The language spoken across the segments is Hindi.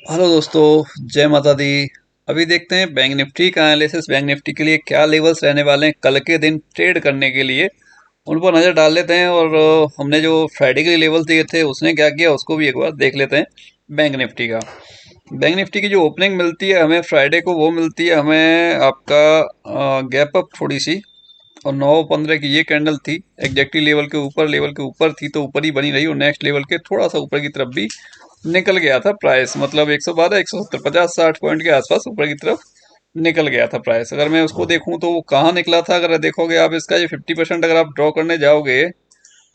हेलो दोस्तों, जय माता दी। अभी देखते हैं बैंक निफ्टी का एनालिसिस। बैंक निफ्टी के लिए क्या लेवल्स रहने वाले हैं कल के दिन ट्रेड करने के लिए, उन पर नज़र डाल लेते हैं। और हमने जो फ्राइडे के लिए लेवल्स दिए थे उसने क्या किया उसको भी एक बार देख लेते हैं। बैंक निफ्टी का, बैंक निफ्टी की जो ओपनिंग मिलती है हमें फ्राइडे को, वो मिलती है हमें आपका गैप अप थोड़ी सी। और 9:15 की ये कैंडल थी एग्जैक्टली लेवल के ऊपर थी, तो ऊपर ही बनी रही। और नेक्स्ट लेवल के थोड़ा सा ऊपर की तरफ भी निकल गया था प्राइस, मतलब 112, 170, 50-60 पॉइंट के आसपास ऊपर की तरफ निकल गया था प्राइस। अगर मैं उसको देखूं तो वो कहाँ निकला था, अगर देखोगे आप इसका ये 50% अगर आप ड्रॉ करने जाओगे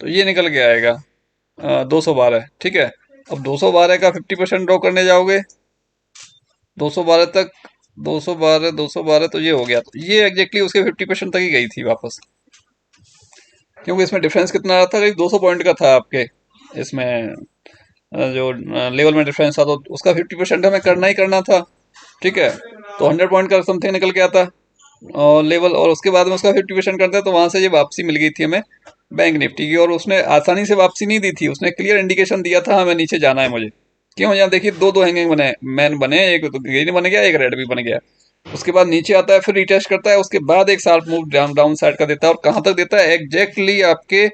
तो ये निकल के आएगा 212। ठीक है, अब 212 का 50% ड्रॉ करने जाओगे 212 तक, 212 तो ये हो गया। तो ये एग्जैक्टली उसके 50% तक ही गई थी वापस, क्योंकि इसमें डिफरेंस कितना रहा था, करीब 200 पॉइंट का था आपके इसमें। जो लेवल में डिफरेंस था तो उसका 50% हमें करना ही करना था। ठीक है, तो 100 पॉइंट का समथिंग निकल के आता और लेवल, और उसके बाद में उसका 50% करता है, तो वहां से ये वापसी मिल गई थी हमें बैंक निफ्टी की। और उसने आसानी से वापसी नहीं दी थी, उसने क्लियर इंडिकेशन दिया था हमें नीचे जाना है मुझे। क्यों, यहाँ देखिए दो दो हैंगिंग बने, मैन बने, एक तो ग्रीन बन गया, एक रेड भी बन गया। उसके बाद नीचे आता है, फिर रिटेस्ट करता है, उसके बाद एक sharp move down down side का देता है। और कहाँ तक देता है, एग्जैक्टली आपके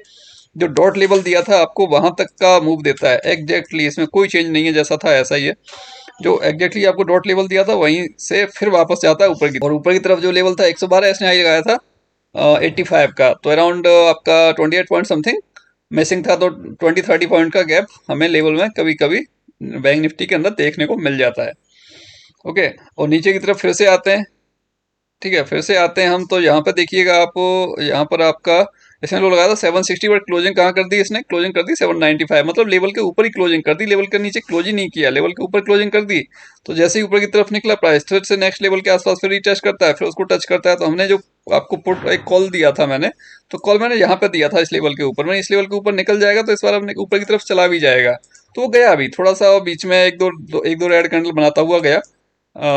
जो डॉट लेवल दिया था आपको वहां तक का मूव देता है एग्जैक्टली। इसमें कोई चेंज नहीं है, जैसा था ऐसा ही है। जो एग्जैक्टली आपको डॉट लेवल दिया था वहीं से फिर वापस जाता है ऊपर की। और ऊपर की तरफ जो लेवल था 112 इसने हाई लगाया था 85 का, तो अराउंड आपका 28 पॉइंट समथिंग मिसिंग था। तो 20-30 पॉइंट का गैप हमें लेवल में कभी कभी बैंक निफ्टी के अंदर देखने को मिल जाता है। ओके, और नीचे की तरफ फिर से आते हैं। ठीक है, फिर से आते हैं हम, तो यहाँ पे देखिएगा आप, यहाँ पर आपका इसने लो लगाया था 760, बट क्लोजिंग कहाँ कर दी इसने, क्लोजिंग कर दी 795। मतलब लेवल के ऊपर ही क्लोजिंग कर दी, लेवल के नीचे क्लोज ही नहीं किया, लेवल के ऊपर क्लोजिंग कर दी। तो जैसे ही ऊपर की तरफ निकला प्राइस, फिर से नेक्स्ट लेवल के आसपास फिर रीटेस्ट करता है, फिर उसको टच करता है। तो हमने जो आपको पुट एक कॉल दिया था मैंने, तो कॉल मैंने यहाँ पे दिया था इस लेवल के ऊपर, मैंने इस लेवल के ऊपर निकल जाएगा तो इस बार हमने ऊपर की तरफ चला भी जाएगा। तो वो गया भी थोड़ा सा, बीच में एक दो रेड कैंडल बनाता हुआ गया।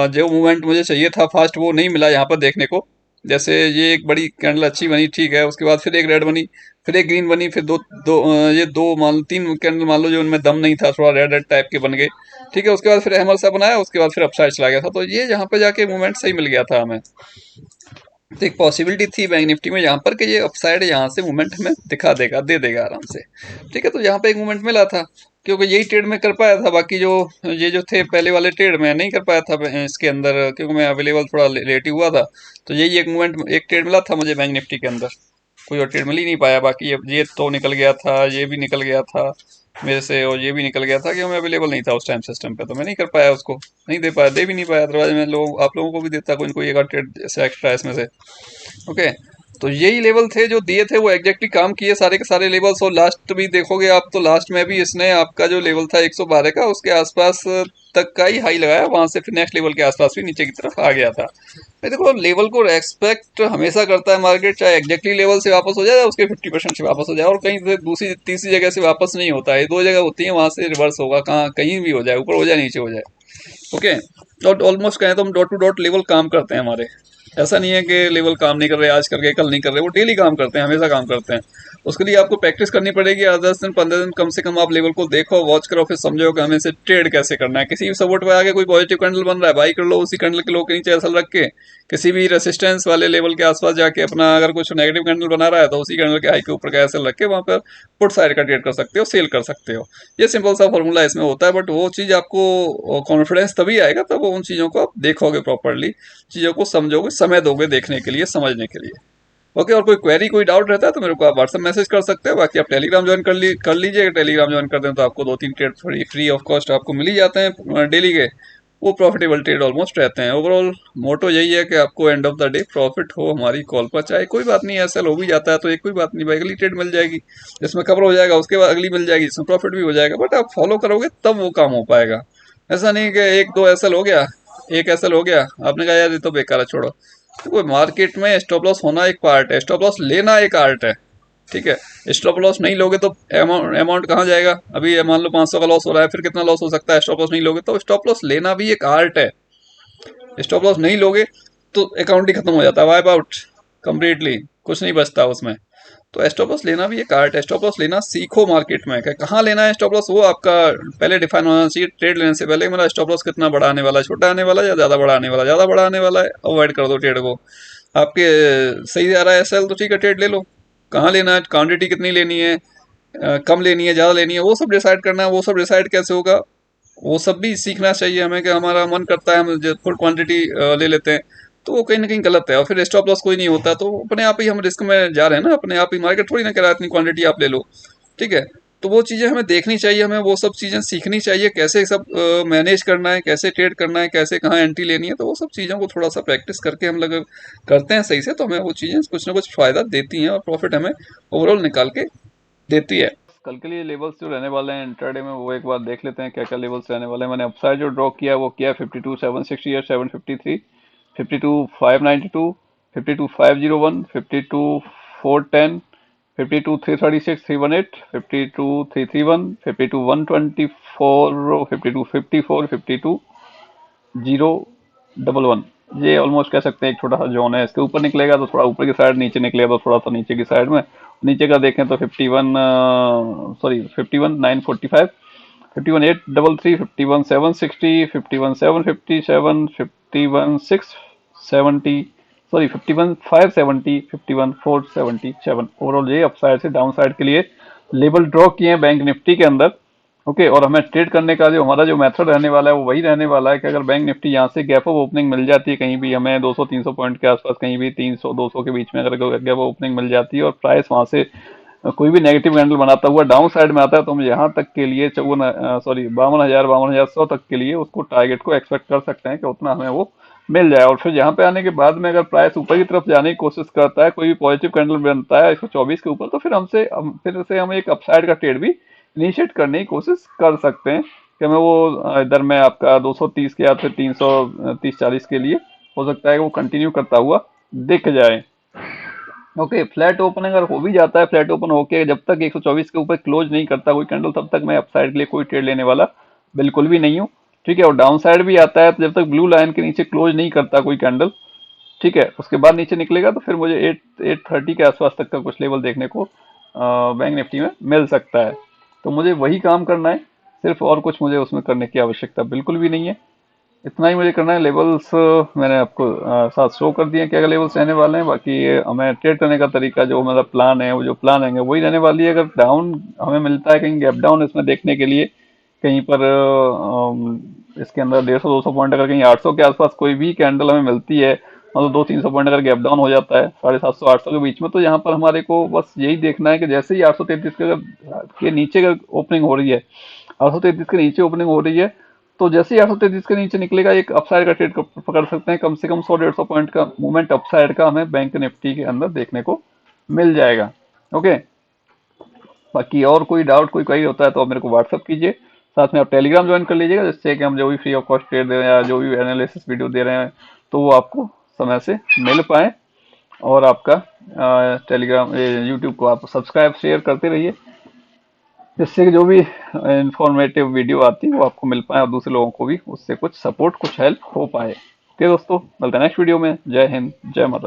जो मूवमेंट मुझे चाहिए था फास्ट वो नहीं मिला यहाँ पर देखने को। जैसे ये एक बड़ी कैंडल अच्छी बनी, ठीक है, उसके बाद फिर एक रेड बनी, फिर एक ग्रीन बनी, फिर ये दो मान लो, तीन कैंडल मान लो जो उनमें दम नहीं था, थोड़ा रेड रेड टाइप के बन गए। ठीक है, उसके बाद फिर हैमर सा बनाया, उसके बाद फिर अपसाइड चला गया था। तो ये यहाँ पे जाके मूवमेंट सही मिल गया था हमें। तो एक पॉसिबिलिटी थी बैंक निफ्टी में यहाँ पर कि ये अपसाइड यहाँ से मूवमेंट हमें दिखा देगा, दे देगा आराम से। ठीक है, तो यहाँ पे एक मूवमेंट मिला था, क्योंकि यही ट्रेड में कर पाया था। बाकी जो ये जो थे पहले वाले ट्रेड में नहीं कर पाया था इसके अंदर, क्योंकि मैं अवेलेबल थोड़ा लेट ही हुआ था। तो यही एक मूवमेंट, एक ट्रेड मिला था मुझे बैंक निफ्टी के अंदर, कोई और ट्रेड मिल ही नहीं पाया। बाकी ये तो निकल गया था, ये भी निकल गया था मेरे से, और ये भी निकल गया था, क्योंकि मैं अवेलेबल नहीं था उस टाइम सिस्टम पे, तो मैं नहीं कर पाया उसको, नहीं दे पाया, दे भी नहीं पाया। अदरवाइज मैं आप लोगों को भी देता कोई कोई एक आध ट्रेड ऐसे एक्स्ट्रा इसमें से। ओके, तो यही लेवल थे जो दिए थे, वो एग्जैक्टली काम किए सारे के सारे लेवल्स। और लास्ट भी देखोगे आप तो लास्ट में भी इसने आपका जो लेवल था 112 का, उसके आसपास तक का ही हाई लगाया, वहां से फिर नेक्स्ट लेवल के आसपास भी नीचे की तरफ आ गया था। भाई देखो, लेवल को रेस्पेक्ट हमेशा करता है मार्केट, चाहे एग्जैक्टली लेवल से वापस हो जाए या उसके 50% से वापस हो जाए, और कहीं से दूसरी तीसरी जगह से वापस नहीं होता है। दो जगह होती है वहां से रिवर्स होगा, कहाँ कहीं भी हो जाए, ऊपर हो जाए नीचे हो जाए। ओके, और ऑलमोस्ट कहें तो हम डॉट टू डॉट लेवल काम करते हैं हमारे। ऐसा नहीं है कि लेवल काम नहीं कर रहे, आज करके कल नहीं कर रहे, वो डेली काम करते हैं, हमेशा काम करते हैं। उसके लिए आपको प्रैक्टिस करनी पड़ेगी, 10 दिन 15 दिन कम से कम आप लेवल को देखो, वॉच करो, फिर समझो कि हमें इसे ट्रेड कैसे करना है। किसी भी सपोर्ट पे आगे कोई पॉजिटिव कैंडल बन रहा है, बाई कर लो, उसी कैंडल के लो के नीचे एसल रख के। किसी भी रेसिस्टेंस वाले लेवल के आसपास जाके अपना अगर कुछ नेगेटिव कैंडल बना रहा है तो उसी कैंडल के हाई के ऊपर का एसल रख के वहां पर पुट साइड का ट्रेड कर सकते हो, सेल कर सकते हो। ये सिंपल सा फॉर्मूला इसमें होता है। बट वो चीज़ आपको कॉन्फिडेंस तभी आएगा तब उन चीज़ों को आप देखोगे प्रॉपरली, चीज़ों को समझोगे, समय दोगे देखने के लिए, समझने के लिए। ओके, और कोई क्वेरी कोई डाउट रहता है तो मेरे को आप व्हाट्सएप मैसेज कर सकते हो। बाकी आप टेलीग्राम ज्वाइन कर लीजिए, टेलीग्राम ज्वाइन कर दें तो आपको 2-3 ट्रेड फ्री ऑफ कॉस्ट आपको मिल ही जाते हैं डेली के। वो प्रॉफिटेबल ट्रेड ऑलमोस्ट रहते हैं। ओवरऑल मोटो यही है कि आपको end of the day profit हो हमारी कॉल पर, चाहे कोई बात नहीं, एसएल हो भी जाता है तो एक कोई बात नहीं भाई, अगली ट्रेड मिल जाएगी जिसमें कवर हो जाएगा, उसके बाद अगली मिल जाएगी जिसमें प्रॉफिट भी हो जाएगा। बट आप फॉलो करोगे तब वो काम हो पाएगा। ऐसा नहीं कि एक दो एसएल हो गया, एक एसएल हो गया, आपने कहा यार ये तो बेकार है, छोड़ो। देखो, मार्केट में स्टॉप लॉस होना एक पार्ट है, स्टॉप लॉस लेना एक आर्ट है। ठीक है, स्टॉप लॉस नहीं लोगे तो अमाउंट कहाँ जाएगा। अभी ये मान लो 500 का लॉस हो रहा है, फिर कितना लॉस हो सकता है स्टॉप लॉस नहीं लोगे तो। स्टॉप लॉस लेना भी एक आर्ट है। स्टॉप लॉस नहीं लोगे तो अकाउंट ही खत्म हो जाता है, वाइप आउट कंप्लीटली, कुछ नहीं बचता उसमें। तो स्टॉप लॉस लेना भी एक आर्ट है। स्टॉप लॉस लेना सीखो मार्केट में, कहाँ लेना है स्टॉप लॉस वो आपका पहले डिफाइन होना चाहिए। ट्रेड लेने से पहले मेरा स्टॉप लॉस कितना बड़ा आने वाला है, छोटा आने वाला है या ज़्यादा बड़ा आने वाला है। ज़्यादा बड़ा आने वाला है अवॉइड कर दो ट्रेड को। आपके सही आ रहा है एसएल तो ठीक है ट्रेड ले लो। कहाँ लेना है, क्वांटिटी कितनी लेनी है, कम लेनी है ज़्यादा लेनी है, वो सब डिसाइड करना है। वो सब डिसाइड कैसे होगा, वो सब भी सीखना चाहिए हमें। कि हमारा मन करता है हम फुल क्वांटिटी ले लेते हैं, तो वो कहीं ना कहीं गलत है। और फिर स्टॉप लॉस कोई नहीं होता तो अपने आप ही हम रिस्क में जा रहे हैं ना। अपने आप ही मार्केट थोड़ी ना कह रहा है इतनी क्वांटिटी आप ले लो, ठीक है। तो वो चीज़ें हमें देखनी चाहिए, हमें वो सब चीज़ें सीखनी चाहिए, कैसे सब मैनेज करना है, कैसे ट्रेड करना है, कैसे कहाँ एंट्री लेनी है। तो वो सब चीज़ों को थोड़ा सा प्रैक्टिस करके हम लोग करते हैं सही से, तो हमें वो चीज़ें कुछ ना कुछ फ़ायदा देती हैं और प्रॉफिट हमें ओवरऑल निकाल के देती है। कल के लिए लेवल्स जो रहने वाले हैं इंट्राडे में, वो एक बार देख लेते हैं क्या क्या लेवल्स रहने वाले हैं। मैंने अपसाइड जो ड्रॉ किया है वो किया है 52,760 और 753, 52,592, 52,501, 52,410, 52,336, 318, 52,331, 52,124, 52,54, 52,011। ये ऑलमोस्ट कह सकते हैं एक छोटा सा जोन है। इसके ऊपर निकलेगा तो थोड़ा ऊपर की साइड, नीचे निकलेगा तो थोड़ा सा नीचे की साइड में। नीचे का देखें तो 51,945, 51,833, 51,760, 51,757, 51,670, सॉरी 51,570, 51,477। ओवरऑल ये अपसाइड से डाउन साइड के लिए लेवल ड्रॉ किए हैं बैंक निफ्टी के अंदर। ओके, और हमें ट्रेड करने का जो हमारा जो मेथड रहने वाला है वो वही रहने वाला है कि अगर बैंक निफ्टी यहाँ से गैप ऑफ ओपनिंग मिल जाती है कहीं भी हमें 200-300 पॉइंट के आसपास, कहीं भी 300-200 के बीच में अगर गैप ऑफ ओपनिंग मिल जाती है और प्राइस वहाँ से कोई भी नेगेटिव कैंडल बनाता हुआ डाउन साइड में आता है, तो हम यहाँ तक के लिए 52,100 तक के लिए उसको टारगेट को एक्सपेक्ट कर सकते हैं कि उतना हमें वो मिल जाए। और फिर यहाँ पे आने के बाद में अगर प्राइस ऊपर की तरफ जाने की कोशिश करता है, कोई भी पॉजिटिव कैंडल बनता है 124 के ऊपर, तो फिर फिर से हम एक अपसाइड का ट्रेड भी इनिशिएट करने की कोशिश कर सकते हैं कि हमें वो इधर में आपका 230 के या फिर 330-40 के लिए हो सकता है कि वो कंटिन्यू करता हुआ दिख जाए। ओके, फ्लैट ओपन अगर हो भी जाता है, फ्लैट ओपन होके जब तक 124 के ऊपर क्लोज नहीं करता कोई कैंडल, तब तक मैं अपसाइड के लिए कोई ट्रेड लेने वाला बिल्कुल भी नहीं हूँ, ठीक है। और डाउन साइड भी आता है तो जब तक ब्लू लाइन के नीचे क्लोज नहीं करता कोई कैंडल, ठीक है, उसके बाद नीचे निकलेगा तो फिर मुझे 830 के आसपास तक का कुछ लेवल देखने को बैंक निफ्टी में मिल सकता है। तो मुझे वही काम करना है सिर्फ, और कुछ मुझे उसमें करने की आवश्यकता बिल्कुल भी नहीं है। इतना ही मुझे करना है। लेवल्स मैंने आपको साथ शो कर दिए क्या क्या लेवल्स रहने वाले हैं। बाकी हमें ट्रेड करने का तरीका जो मेरा प्लान है, वो जो प्लान है वही रहने वाली है। अगर डाउन हमें मिलता है कहीं गैप डाउन इसमें देखने के लिए, कहीं पर इसके अंदर 150-200 पॉइंट अगर कहीं 800 के आसपास कोई भी कैंडल हमें मिलती है, मतलब 200-300 पॉइंट अगर गैप डाउन हो जाता है 750-800 के बीच में, तो यहाँ पर हमारे को बस यही देखना है कि जैसे ही 833 के नीचे अगर ओपनिंग हो रही है, 833 के नीचे ओपनिंग हो रही है, तो जैसे ही 833 के नीचे निकलेगा एक अपसाइड का ट्रेड पकड़ सकते हैं। कम से कम 100-150 पॉइंट का मूवमेंट अपसाइड का हमें बैंक निफ्टी के अंदर देखने को मिल जाएगा। ओके, बाकी और कोई डाउट कोई क्वेरी होता है तो आप मेरे को व्हाट्सअप कीजिए। साथ में आप टेलीग्राम ज्वाइन कर लीजिएगा, जिससे कि हम जो भी फ्री ऑफ कॉस्ट ट्रेड दे रहे हैं या जो भी एनालिसिस वीडियो दे रहे हैं तो वो आपको समय से मिल पाए। और आपका टेलीग्राम यूट्यूब को आप सब्सक्राइब शेयर करते रहिए, जिससे कि जो भी इंफॉर्मेटिव वीडियो आती है वो आपको मिल पाए और दूसरे लोगों को भी उससे कुछ सपोर्ट कुछ हेल्प हो पाए। ओके दोस्तों, मिलते हैं नेक्स्ट वीडियो में। जय हिंद, जय माता दी।